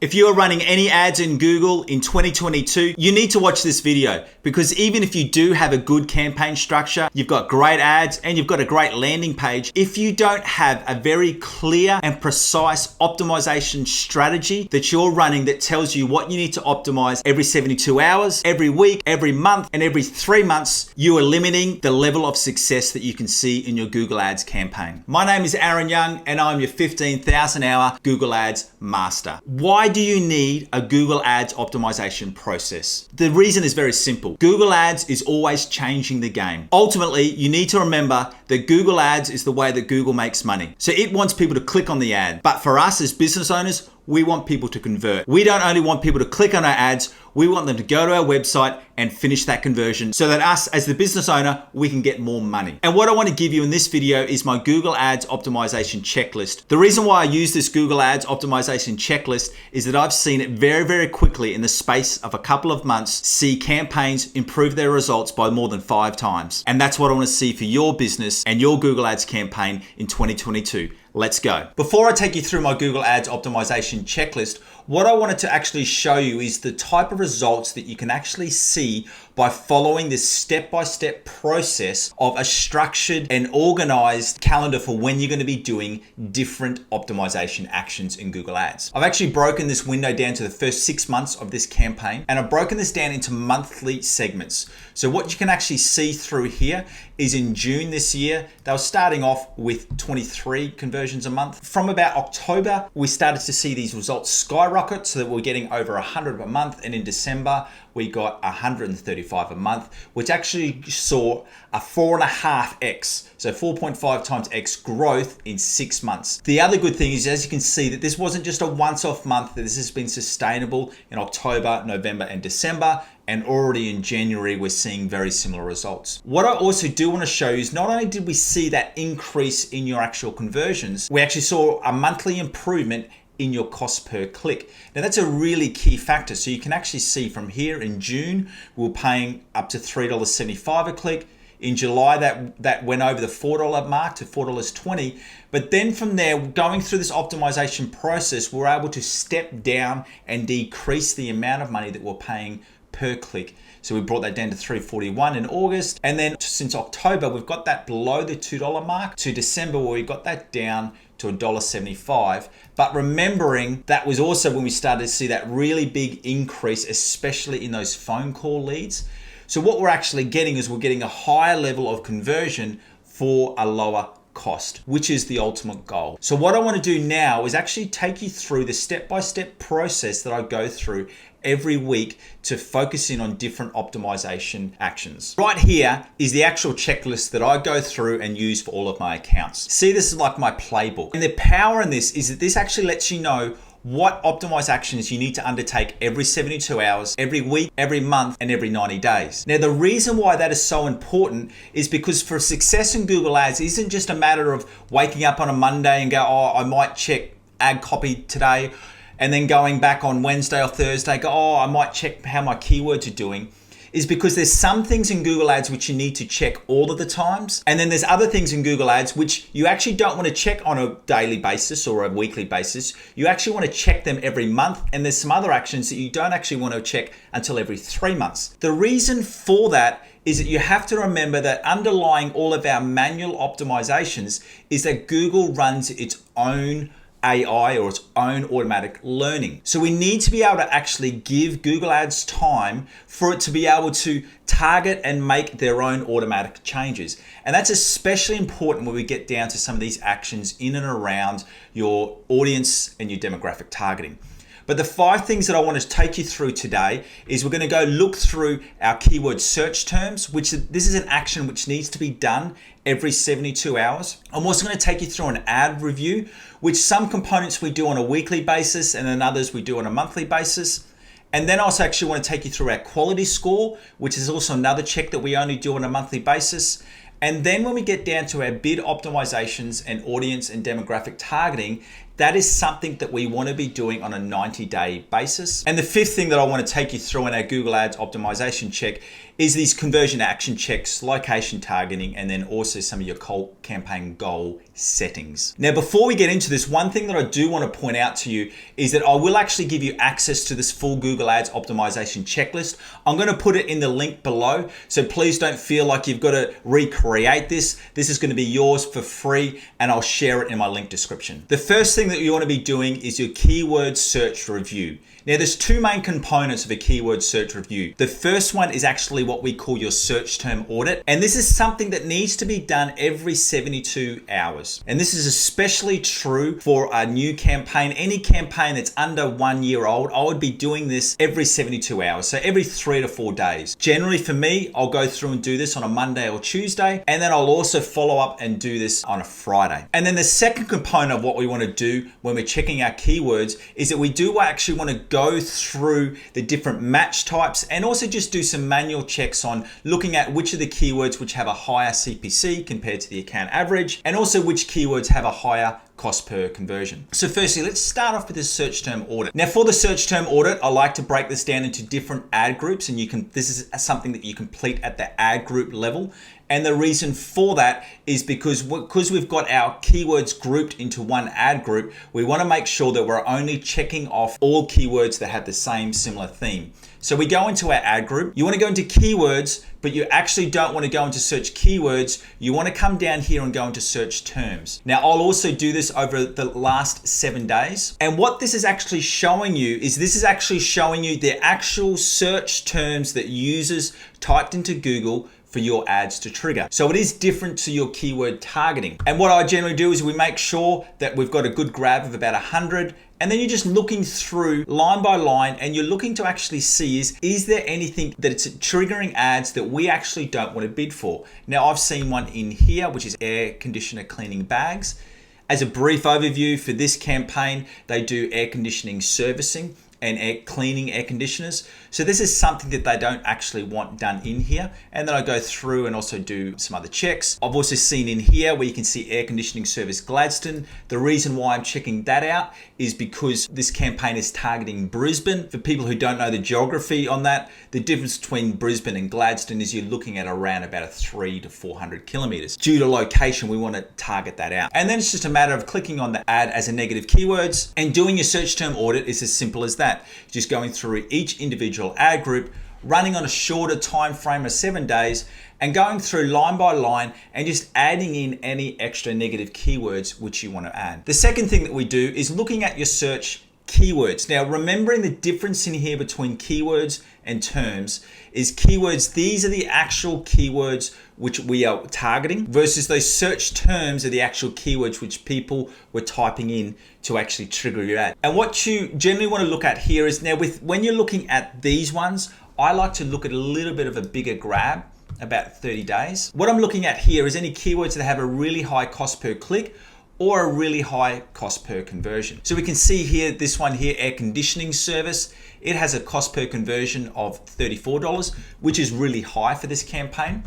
If you are running any ads in Google in 2022, you need to watch this video because even if you do have a good campaign structure, you've got great ads and you've got a great landing page, if you don't have a very clear and precise optimization strategy that you're running that tells you what you need to optimize every 72 hours, every week, every month, and every 3 months, you are limiting the level of success that you can see in your Google Ads campaign. My name is Aaron Young and I'm your 15,000 hour Google Ads master. Why do you need a Google Ads optimization process? The reason is very simple. Google Ads is always changing the game. Ultimately, you need to remember that Google Ads is the way that Google makes money. So it wants people to click on the ad. But for us as business owners, we want people to convert. We don't only want people to click on our ads, we want them to go to our website and finish that conversion so that us as the business owner, we can get more money. And what I want to give you in this video is my Google Ads optimization checklist. The reason why I use this Google Ads optimization checklist is that I've seen it very, very quickly in the space of a couple of months, see campaigns improve their results by more than 5 times. And that's what I want to see for your business and your Google Ads campaign in 2022. Let's go. Before I take you through my Google Ads optimization checklist, what I wanted to actually show you is the type of results that you can actually see by following this step-by-step process of a structured and organized calendar for when you're going to be doing different optimization actions in Google Ads. I've actually broken this window down to the first 6 months of this campaign, and I've broken this down into monthly segments. So what you can actually see through here is in June this year, they were starting off with 23 conversions a month. From about October, we started to see these results skyrocket so that we're getting over 100 a month. And in December, we got 135 a month, which actually saw a 4.5x, so 4.5 times X growth in 6 months. The other good thing is, as you can see, that this wasn't just a once-off month, that this has been sustainable in October, November, and December. And already in January, we're seeing very similar results. What I also do want to show you is not only did we see that increase in your actual conversions, we actually saw a monthly improvement in your cost per click. Now that's a really key factor. So you can actually see from here in June, we were paying up to $3.75 a click. In July, that went over the $4 mark to $4.20. But then from there, going through this optimization process, we're able to step down and decrease the amount of money that we're paying per click. So we brought that down to $3.41 in August. And then since October, we've got that below the $2 mark to December, where we got that down to $1.75. But remembering that was also when we started to see that really big increase, especially in those phone call leads. So what we're actually getting is we're getting a higher level of conversion for a lower cost, which is the ultimate goal. So what I want to do now is actually take you through the step-by-step process that I go through every week to focus in on different optimization actions. Right here is the actual checklist that I go through and use for all of my accounts. See, this is like my playbook. And the power in this is that this actually lets you know what optimized actions you need to undertake every 72 hours, every week, every month, and every 90 days. Now, the reason why that is so important is because for success in Google Ads isn't just a matter of waking up on a Monday and go, oh, I might check ad copy today, and then going back on Wednesday or Thursday, go, oh, I might check how my keywords are doing. Is because there's some things in Google Ads which you need to check all of the times. And then there's other things in Google Ads which you actually don't want to check on a daily basis or a weekly basis. You actually want to check them every month. And there's some other actions that you don't actually want to check until every 3 months. The reason for that is that you have to remember that underlying all of our manual optimizations is that Google runs its own AI or its own automatic learning. So we need to be able to actually give Google Ads time for it to be able to target and make their own automatic changes. And that's especially important when we get down to some of these actions in and around your audience and your demographic targeting. But the 5 things that I want to take you through today is we're going to go look through our keyword search terms, which this is an action which needs to be done every 72 hours. I'm also going to take you through an ad review, which some components we do on a weekly basis and then others we do on a monthly basis. And then I also actually want to take you through our quality score, which is also another check that we only do on a monthly basis. And then when we get down to our bid optimizations and audience and demographic targeting, that is something that we want to be doing on a 90-day basis. And the fifth thing that I want to take you through in our Google Ads optimization check is these conversion action checks, location targeting, and then also some of your campaign goal settings. Now, before we get into this, one thing that I do want to point out to you is that I will actually give you access to this full Google Ads optimization checklist. I'm going to put it in the link below, so please don't feel like you've got to recreate this. This is going to be yours for free, and I'll share it in my link description. The first thing that you want to be doing is your keyword search review. Now, there's two main components of a keyword search review. The first one is actually what we call your search term audit. And this is something that needs to be done every 72 hours. And this is especially true for a new campaign. Any campaign that's under 1 year old, I would be doing this every 72 hours. So every 3 to 4 days. Generally for me, I'll go through and do this on a Monday or Tuesday. And then I'll also follow up and do this on a Friday. And then the second component of what we want to do when we're checking our keywords is that we do actually want to go through the different match types and also just do some manual checks on looking at which of the keywords which have a higher CPC compared to the account average, and also which keywords have a higher cost per conversion. So firstly, let's start off with the search term audit. Now, for the search term audit, I like to break this down into different ad groups, and this is something that you complete at the ad group level. And the reason for that is because we've got our keywords grouped into one ad group, we want to make sure that we're only checking off all keywords that have the same similar theme. So we go into our ad group. You want to go into keywords, but you actually don't want to go into search keywords. You want to come down here and go into search terms. Now, I'll also do this over the last 7 days. And what this is actually showing you is the actual search terms that users typed into Google for your ads to trigger. So it is different to your keyword targeting. And what I generally do is we make sure that we've got a good grab of about 100, and then you're just looking through line by line, and you're looking to actually see is there anything that it's triggering ads that we actually don't want to bid for. Now, I've seen one in here, which is air conditioner cleaning bags. As a brief overview for this campaign, they do air conditioning servicing and cleaning air conditioners. So this is something that they don't actually want done in here. And then I go through and also do some other checks. I've also seen in here where you can see air conditioning service Gladstone. The reason why I'm checking that out is because this campaign is targeting Brisbane. For people who don't know the geography on that, the difference between Brisbane and Gladstone is you're looking at around about a 300 to 400 kilometers. Due to location, we want to target that out. And then it's just a matter of clicking on the ad as a negative keywords, and doing your search term audit is as simple as that. Just going through each individual ad group, running on a shorter time frame of 7 days, and going through line by line and just adding in any extra negative keywords which you want to add. The second thing that we do is looking at your search keywords. Now, remembering the difference in here between keywords and terms is keywords, these are the actual keywords which we are targeting, versus those search terms are the actual keywords which people were typing in to actually trigger your ad. And what you generally want to look at here is, now when you're looking at these ones, I like to look at a little bit of a bigger grab, about 30 days. What I'm looking at here is any keywords that have a really high cost per click or a really high cost per conversion. So we can see here, this one here, air conditioning service, it has a cost per conversion of $34, which is really high for this campaign.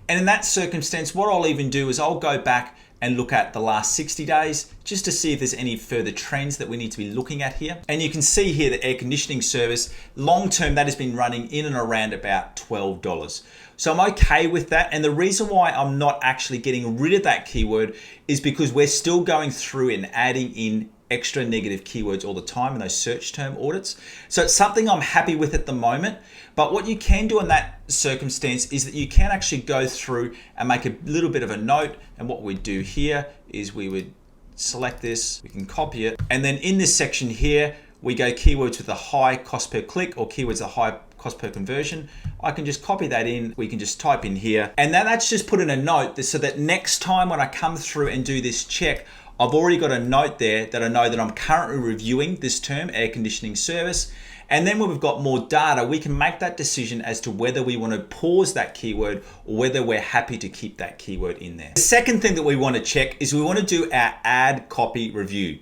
And in that circumstance, what I'll even do is I'll go back and look at the last 60 days just to see if there's any further trends that we need to be looking at here. And you can see here the air conditioning service, long term, that has been running in and around about $12. So I'm okay with that. And the reason why I'm not actually getting rid of that keyword is because we're still going through and adding in extra negative keywords all the time in those search term audits. So it's something I'm happy with at the moment. But what you can do in that circumstance is that you can actually go through and make a little bit of a note. And what we do here is we would select this, we can copy it. And then in this section here, we go keywords with a high cost per click or keywords a high cost per conversion. I can just copy that in. We can just type in here. And then that's just put in a note so that next time when I come through and do this check, I've already got a note there that I know that I'm currently reviewing this term, air conditioning service. And then when we've got more data, we can make that decision as to whether we want to pause that keyword or whether we're happy to keep that keyword in there. The second thing that we want to check is we want to do our ad copy review.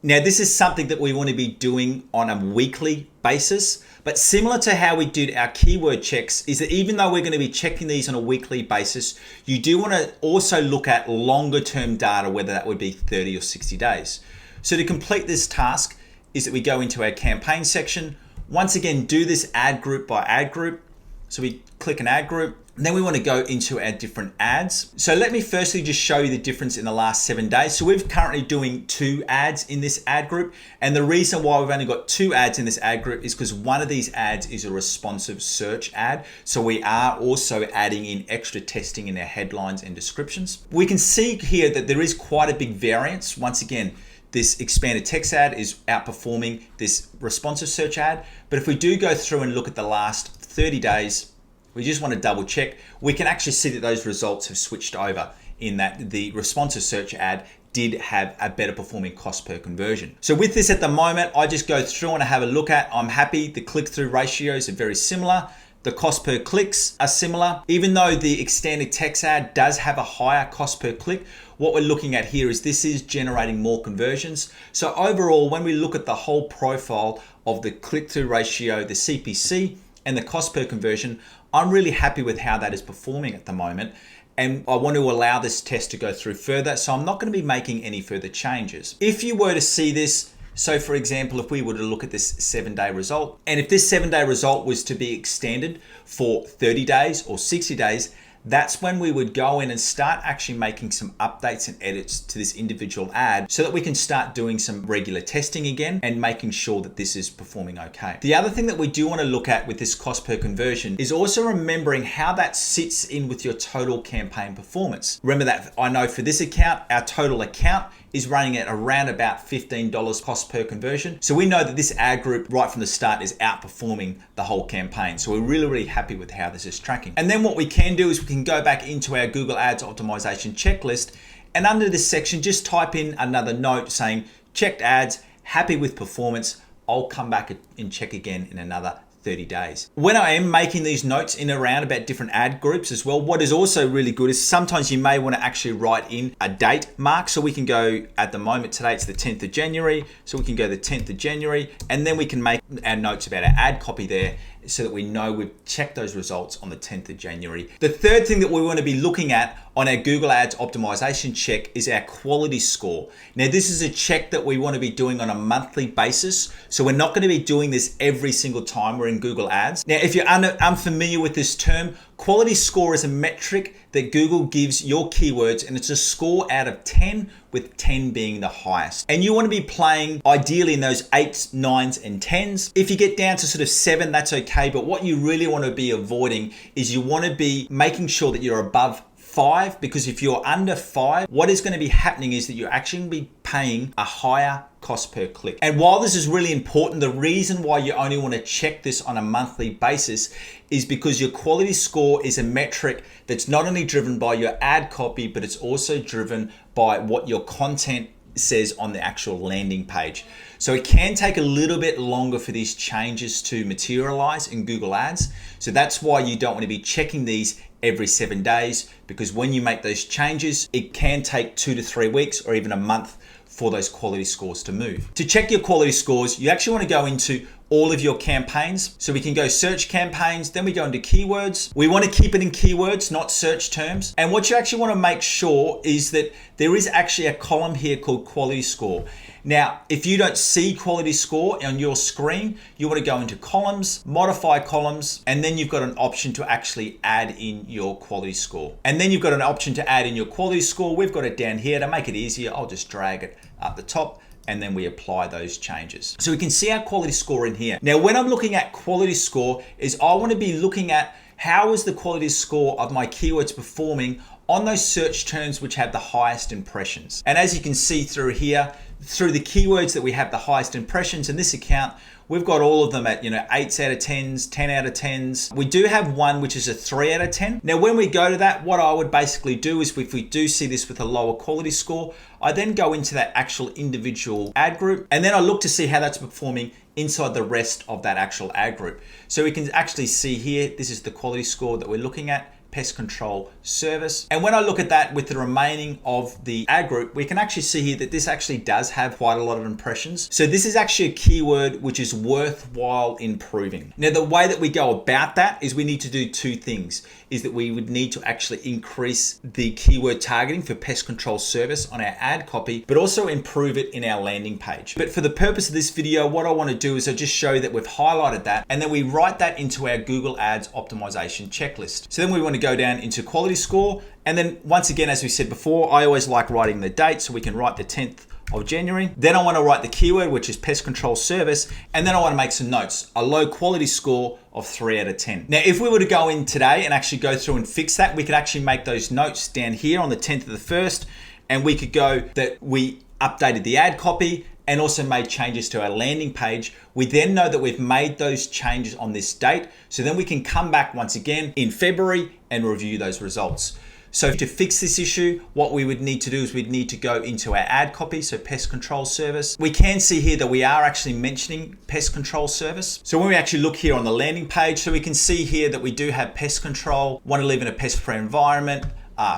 Now, this is something that we want to be doing on a weekly basis, but similar to how we did our keyword checks is that even though we're going to be checking these on a weekly basis, you do want to also look at longer term data, whether that would be 30 or 60 days. So to complete this task is that we go into our campaign section. Once again, do this ad group by ad group. So we click an ad group. Then we want to go into our different ads. So let me firstly just show you the difference in the last 7 days. So we're currently doing 2 ads in this ad group. And the reason why we've only got 2 ads in this ad group is because one of these ads is a responsive search ad. So we are also adding in extra testing in our headlines and descriptions. We can see here that there is quite a big variance. Once again, this expanded text ad is outperforming this responsive search ad. But if we do go through and look at the last 30 days, we just want to double check. We can actually see that those results have switched over in that the responsive search ad did have a better performing cost per conversion. So with this at the moment, I just go through and I have a look at, I'm happy. The click-through ratios are very similar. The cost per clicks are similar. Even though the extended text ad does have a higher cost per click, what we're looking at here is this is generating more conversions. So overall, when we look at the whole profile of the click-through ratio, the CPC, and the cost per conversion, I'm really happy with how that is performing at the moment. And I want to allow this test to go through further. So I'm not going to be making any further changes. If you were to see this, so for example, if we were to look at this 7-day result, and if this 7-day result was to be extended for 30 days or 60 days, that's when we would go in and start actually making some updates and edits to this individual ad so that we can start doing some regular testing again and making sure that this is performing okay. The other thing that we do want to look at with this cost per conversion is also remembering how that sits in with your total campaign performance. Remember that I know for this account, our total account is running at around about $15 cost per conversion. So we know that this ad group right from the start is outperforming the whole campaign. So we're really happy with how this is tracking. And then what we can do is we can go back into our Google Ads Optimization checklist, and under this section, just type in another note saying checked ads, happy with performance. I'll come back and check again in another 30 days. When I am making these notes in and around about different ad groups as well, what is also really good is sometimes you may want to actually write in a date mark. So we can go, at the moment today it's the 10th of January. So we can go the 10th of January, and then we can make our notes about our ad copy there so that we know we've checked those results on the 10th of January. The third thing that we want to be looking at on our Google Ads optimization check is our quality score. Now, this is a check that we want to be doing on a monthly basis. So we're not going to be doing this every single time we're in Google Ads. Now, if you're unfamiliar with this term, quality score is a metric that Google gives your keywords, and it's a score out of 10, with 10 being the highest. And you want to be playing ideally in those 8s, 9s, and 10s. If you get down to sort of 7, that's okay. But what you really want to be avoiding is you want to be making sure that you're above 5, because if you're under 5, what is going to be happening is that you're actually going to be paying a higher cost per click. And while this is really important, the reason why you only want to check this on a monthly basis is because your quality score is a metric that's not only driven by your ad copy, but it's also driven by what your content says on the actual landing page. So it can take a little bit longer for these changes to materialize in Google Ads. So that's why you don't want to be checking these every 7 days, because when you make those changes, it can take 2 to 3 weeks or even a month for those quality scores to move. To check your quality scores, you actually want to go into all of your campaigns. So we can go search campaigns, then we go into keywords. We want to keep it in keywords, not search terms. And what you actually want to make sure is that there is actually a column here called quality score. Now, if you don't see quality score on your screen, you want to go into columns, modify columns, and then you've got an option to actually add in your quality score. And then you've got an option to add in your quality score. We've got it down here. To make it easier, I'll just drag it up the top, and then we apply those changes. So we can see our quality score in here. Now, when I'm looking at quality score, is I want to be looking at how is the quality score of my keywords performing on those search terms which have the highest impressions. And as you can see through here, through the keywords that we have the highest impressions in this account, we've got all of them at 8s out of 10s, 10 out of 10s. We do have one which is a 3 out of 10. Now, when we go to that, what I would basically do is if we do see this with a lower quality score, I then go into that actual individual ad group, and then I look to see how that's performing inside the rest of that actual ad group. So we can actually see here, this is the quality score that we're looking at. pest control service. And when I look at that with the remaining of the ad group, we can actually see here that this actually does have quite a lot of impressions. So this is actually a keyword which is worthwhile improving. Now, the way that we go about that is we need to do two things. Is that we would need to actually increase the keyword targeting for pest control service on our ad copy, but also improve it in our landing page. But for the purpose of this video, what I want to do is I just show that we've highlighted that, and then we write that into our Google Ads optimization checklist. So then we want to go down into quality score. And then once again, as we said before, I always like writing the date, so we can write the 10th of January. Then I want to write the keyword, which is pest control service. And then I want to make some notes, a low quality score of 3 out of 10. Now, if we were to go in today and actually go through and fix that, we could actually make those notes down here on the 10th of the 1st. And we could go that we updated the ad copy and also made changes to our landing page. We then know that we've made those changes on this date. So then we can come back once again in February and review those results. So to fix this issue, what we would need to do is we'd need to go into our ad copy, so pest control service. We can see here that we are actually mentioning pest control service. So when we actually look here on the landing page, so we can see here that we do have pest control, want to live in a pest-free environment.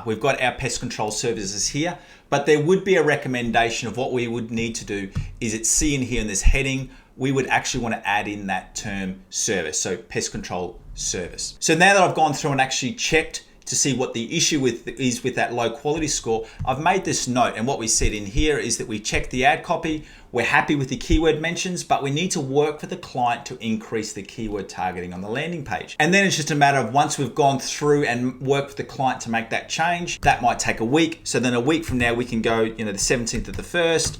We've got our pest control services here, but there would be a recommendation of what we would need to do is it's C in here in this heading, we would actually want to add in that term service, so pest control service. So now that I've gone through and actually checked to see what the issue is with that low quality score, I've made this note, and what we said in here is that we checked the ad copy, we're happy with the keyword mentions, but we need to work for the client to increase the keyword targeting on the landing page. And then it's just a matter of once we've gone through and worked with the client to make that change, that might take a week. So then a week from now, we can go, the 17th of the 1st,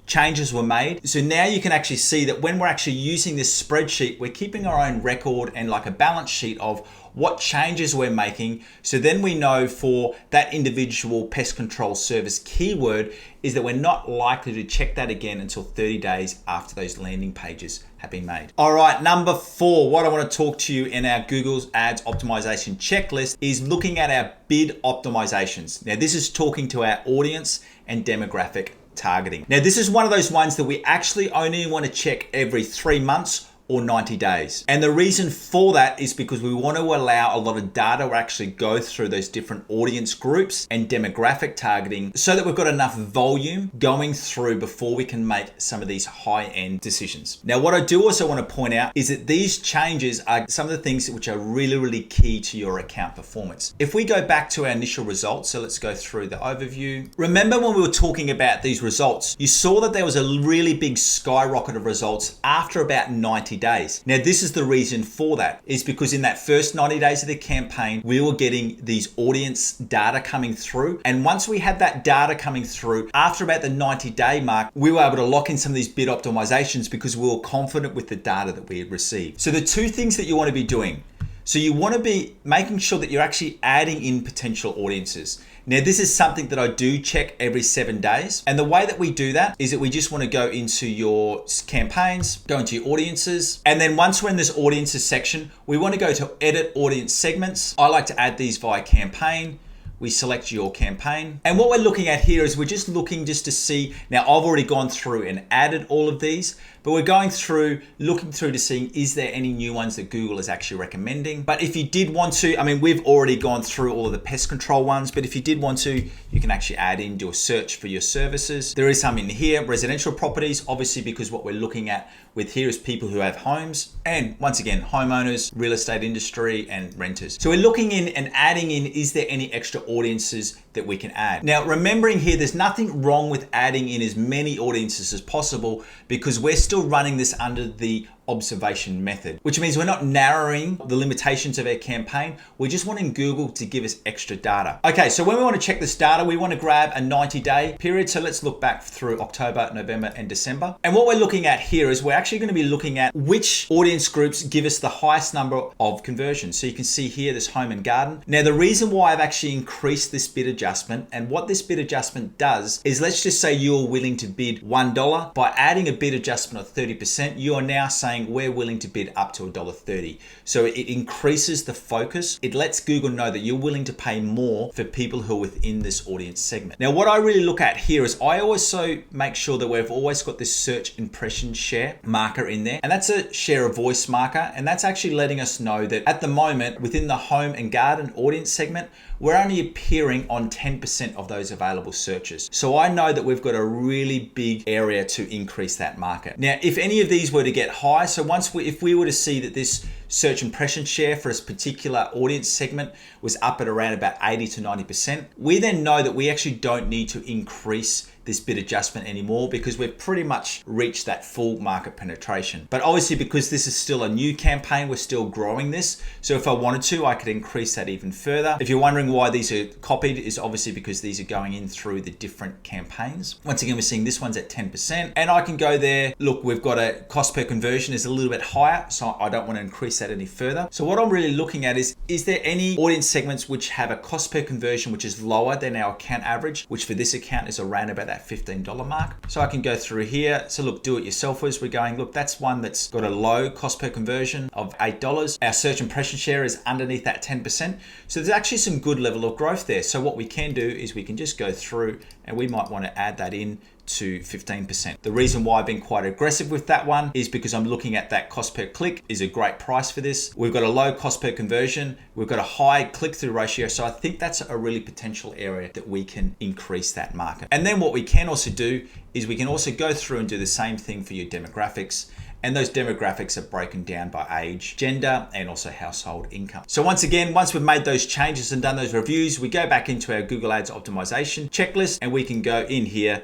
changes were made. So now you can actually see that when we're actually using this spreadsheet, we're keeping our own record and like a balance sheet of what changes we're making. So then we know for that individual pest control service keyword is that we're not likely to check that again until 30 days after those landing pages have been made. All right, number 4, what I want to talk to you in our Google Ads optimization checklist is looking at our bid optimizations. Now, this is talking to our audience and demographic targeting. Now, this is one of those ones that we actually only want to check every 3 months or 90 days. And the reason for that is because we want to allow a lot of data to actually go through those different audience groups and demographic targeting so that we've got enough volume going through before we can make some of these high-end decisions. Now, what I do also want to point out is that these changes are some of the things which are really, really key to your account performance. If we go back to our initial results, so let's go through the overview. Remember when we were talking about these results, you saw that there was a really big skyrocket of results after about 90 days. Now, this is the reason for that is because in that first 90 days of the campaign, we were getting these audience data coming through. And once we had that data coming through, after about the 90-day mark, we were able to lock in some of these bid optimizations because we were confident with the data that we had received. So the two things that you want to be doing. So you want to be making sure that you're actually adding in potential audiences. Now, this is something that I do check every 7 days. And the way that we do that is that we just want to go into your campaigns, go into your audiences. And then once we're in this audiences section, we want to go to edit audience segments. I like to add these via campaign. We select your campaign. And what we're looking at here is we're just looking just to see, now I've already gone through and added all of these, but we're going through, looking through to see, is there any new ones that Google is actually recommending? But if you did want to, I mean, we've already gone through all of the pest control ones, but if you did want to, you can actually add in, do a search for your services. There is some in here, residential properties, obviously because what we're looking at with here is people who have homes. And once again, homeowners, real estate industry, and renters. So we're looking in and adding in, is there any extra audiences that we can add? Now, remembering here, there's nothing wrong with adding in as many audiences as possible because we're still running this under the observation method, which means we're not narrowing the limitations of our campaign. We're just wanting Google to give us extra data. Okay, so when we want to check this data, we want to grab a 90-day period. So let's look back through October, November, and December. And what we're looking at here is we're actually going to be looking at which audience groups give us the highest number of conversions. So you can see here, this home and garden. Now, the reason why I've actually increased this bid adjustment, and what this bid adjustment does is, let's just say you're willing to bid $1. By adding a bid adjustment of 30%, you are now saying saying we're willing to bid up to $1.30. So it increases the focus. It lets Google know that you're willing to pay more for people who are within this audience segment. Now, what I really look at here is I also make sure that we've always got this search impression share marker in there. And that's a share of voice marker. And that's actually letting us know that at the moment within the home and garden audience segment, we're only appearing on 10% of those available searches. So I know that we've got a really big area to increase that market. Now, if any of these were to get high, so if we were to see that this search impression share for this particular audience segment was up at around about 80 to 90%, we then know that we actually don't need to increase this bid adjustment anymore because we've pretty much reached that full market penetration. But obviously, because this is still a new campaign, we're still growing this. So if I wanted to, I could increase that even further. If you're wondering why these are copied, is obviously because these are going in through the different campaigns. Once again, we're seeing this one's at 10%, and I can go there. Look, we've got a cost per conversion is a little bit higher, so I don't want to increase that any further. So what I'm really looking at is there any audience segments which have a cost per conversion which is lower than our account average, which for this account is around about that $15 mark. So I can go through here. So look, do-it-yourselfers, we're going, look, that's one that's got a low cost per conversion of $8. Our search impression share is underneath that 10%. So there's actually some good level of growth there. So what we can do is we can just go through and we might want to add that in to 15%. The reason why I've been quite aggressive with that one is because I'm looking at that cost per click is a great price for this. We've got a low cost per conversion. We've got a high click-through ratio. So I think that's a really potential area that we can increase that market. And then what we can also do is we can also go through and do the same thing for your demographics. And those demographics are broken down by age, gender, and also household income. So once again, once we've made those changes and done those reviews, we go back into our Google Ads optimization checklist and we can go in here,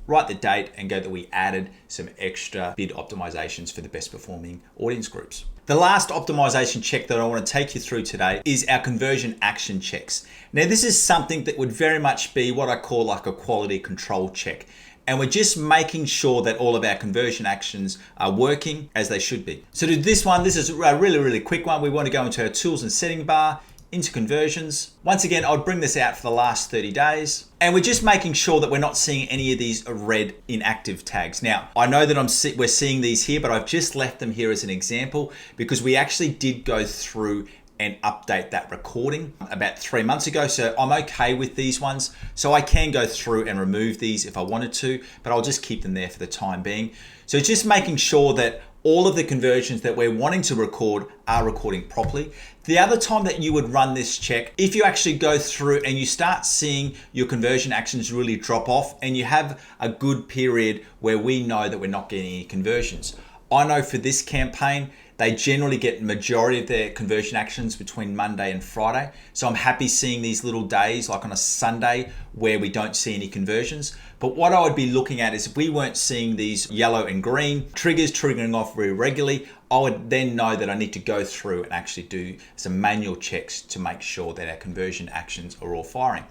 write the date and go that we added some extra bid optimizations for the best performing audience groups. The last optimization check that I want to take you through today is our conversion action checks. Now, this is something that would very much be what I call like a quality control check. And we're just making sure that all of our conversion actions are working as they should be. So to this one, this is a really, really quick one. We want to go into our tools and setting bar, into conversions. Once again, I'll bring this out for the last 30 days. And we're just making sure that we're not seeing any of these red inactive tags. Now, I know that we're seeing these here, but I've just left them here as an example because we actually did go through and update that recording about 3 months ago. So I'm okay with these ones. So I can go through and remove these if I wanted to, but I'll just keep them there for the time being. So it's just making sure that all of the conversions that we're wanting to record are recording properly. The other time that you would run this check, if you actually go through and you start seeing your conversion actions really drop off and you have a good period where we know that we're not getting any conversions. I know for this campaign, they generally get majority of their conversion actions between Monday and Friday. So I'm happy seeing these little days like on a Sunday where we don't see any conversions. But what I would be looking at is if we weren't seeing these yellow and green triggers triggering off very regularly, I would then know that I need to go through and actually do some manual checks to make sure that our conversion actions are all firing.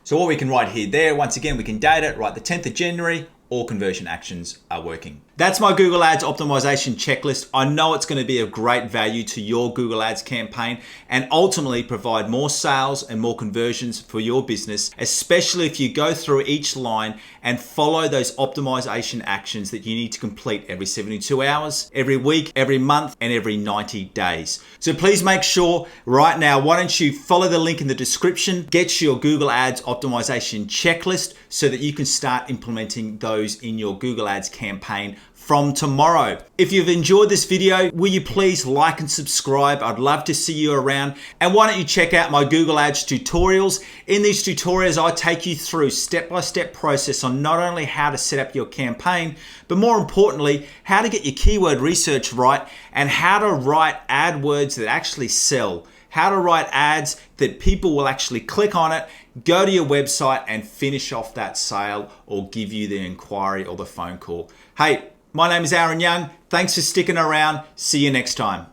So what we can write here there, once again, we can date it, right, the 10th of January, all conversion actions are working. That's my Google Ads optimization checklist. I know it's going to be of great value to your Google Ads campaign and ultimately provide more sales and more conversions for your business, especially if you go through each line and follow those optimization actions that you need to complete every 72 hours, every week, every month, and every 90 days. So please make sure right now, why don't you follow the link in the description, get your Google Ads optimization checklist so that you can start implementing those in your Google Ads campaign from tomorrow. If you've enjoyed this video, will you please like and subscribe? I'd love to see you around. And why don't you check out my Google Ads tutorials? In these tutorials, I take you through step-by-step process on not only how to set up your campaign, but more importantly, how to get your keyword research right and how to write ad words that actually sell. How to write ads that people will actually click on it, go to your website and finish off that sale or give you the inquiry or the phone call. Hey, my name is Aaron Young. Thanks for sticking around. See you next time.